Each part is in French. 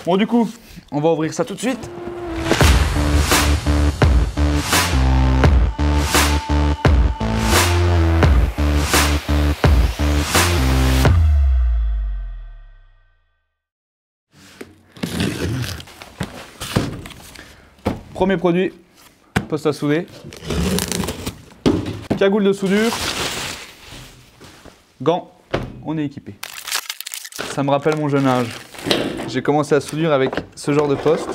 Bon du coup, on va ouvrir ça tout de suite. Premier produit, poste à souder, cagoule de soudure, gants, on est équipé. Ça me rappelle mon jeune âge. J'ai commencé à soudure avec ce genre de poste.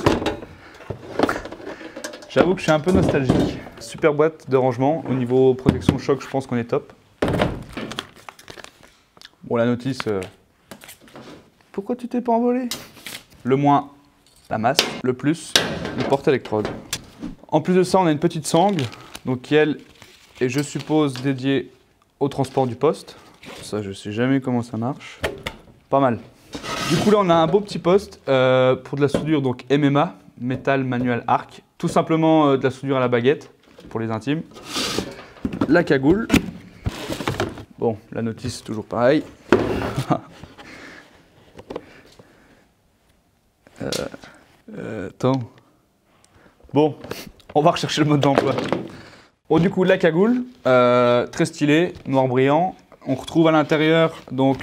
J'avoue que je suis un peu nostalgique. Super boîte de rangement. Au niveau protection choc, je pense qu'on est top. Bon, la notice... Pourquoi tu t'es pas envolé? Le moins, la masse. Le plus, le porte-électrode. En plus de ça, on a une petite sangle, donc qui elle est, je suppose, dédiée au transport du poste. Ça, je sais jamais comment ça marche. Pas mal. Du coup, là, on a un beau petit poste pour de la soudure, donc MMA, métal manuel arc. Tout simplement de la soudure à la baguette, pour les intimes. La cagoule. Bon, la notice, toujours pareil. Attends. Bon, on va rechercher le mode d'emploi. Bon, du coup, la cagoule, très stylée, noir brillant. On retrouve à l'intérieur donc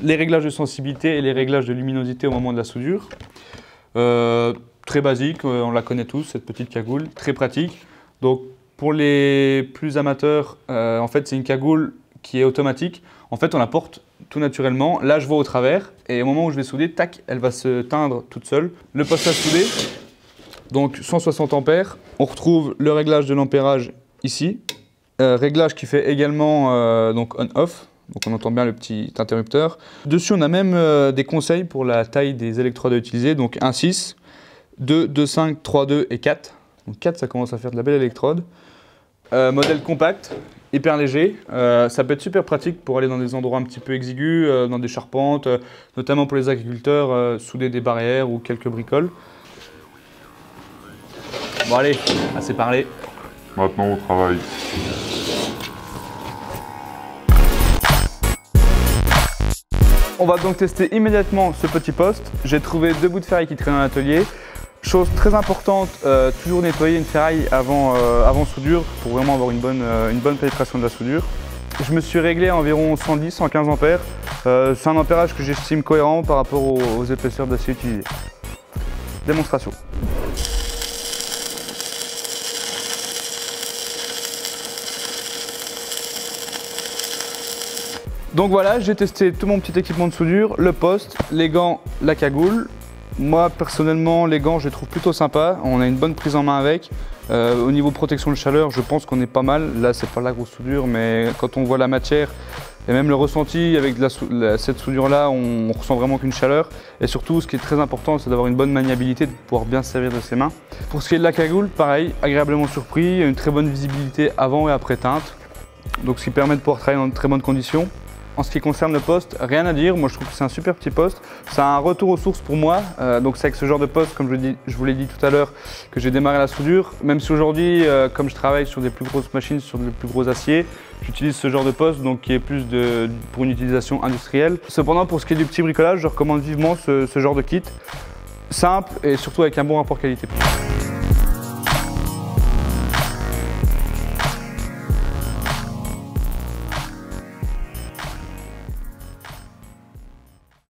les réglages de sensibilité et les réglages de luminosité au moment de la soudure. Très basique, on la connaît tous, cette petite cagoule, très pratique. Donc, pour les plus amateurs, en fait, c'est une cagoule qui est automatique. En fait, on la porte tout naturellement. Là, je vois au travers et au moment où je vais souder, tac, elle va se teindre toute seule. Le poste à souder, donc 160 ampères. On retrouve le réglage de l'ampérage ici. Réglage qui fait également donc on-off. Donc on entend bien le petit interrupteur. Dessus, on a même des conseils pour la taille des électrodes à utiliser. Donc 1,6, 2, 2,5, 3,2 et 4. Donc 4, ça commence à faire de la belle électrode. Modèle compact, hyper léger. Ça peut être super pratique pour aller dans des endroits un petit peu exigus, dans des charpentes, notamment pour les agriculteurs, souder des barrières ou quelques bricoles. Bon allez, assez parlé. Maintenant au travail. On va donc tester immédiatement ce petit poste. J'ai trouvé 2 bouts de ferraille qui traînent dans l'atelier. Chose très importante, toujours nettoyer une ferraille avant soudure pour vraiment avoir une bonne pénétration de la soudure. Je me suis réglé à environ 110-115 ampères. C'est un ampérage que j'estime cohérent par rapport aux épaisseurs d'acier utilisées. Démonstration. Donc voilà, j'ai testé tout mon petit équipement de soudure, le poste, les gants, la cagoule. Moi personnellement, les gants je les trouve plutôt sympas, on a une bonne prise en main avec. Au niveau protection de chaleur, je pense qu'on est pas mal. Là c'est pas la grosse soudure, mais quand on voit la matière et même le ressenti avec cette soudure là, on ressent vraiment qu'une chaleur. Et surtout, ce qui est très important, c'est d'avoir une bonne maniabilité, de pouvoir bien se servir de ses mains. Pour ce qui est de la cagoule, pareil, agréablement surpris, une très bonne visibilité avant et après teinte. Donc ce qui permet de pouvoir travailler dans de très bonnes conditions. En ce qui concerne le poste, rien à dire, moi je trouve que c'est un super petit poste. C'est un retour aux sources pour moi, donc c'est avec ce genre de poste, comme je vous l'ai dit tout à l'heure, que j'ai démarré la soudure. Même si aujourd'hui, comme je travaille sur des plus grosses machines, sur des plus gros aciers, j'utilise ce genre de poste, donc qui est plus pour une utilisation industrielle. Cependant, pour ce qui est du petit bricolage, je recommande vivement ce genre de kit, simple et surtout avec un bon rapport qualité-prix.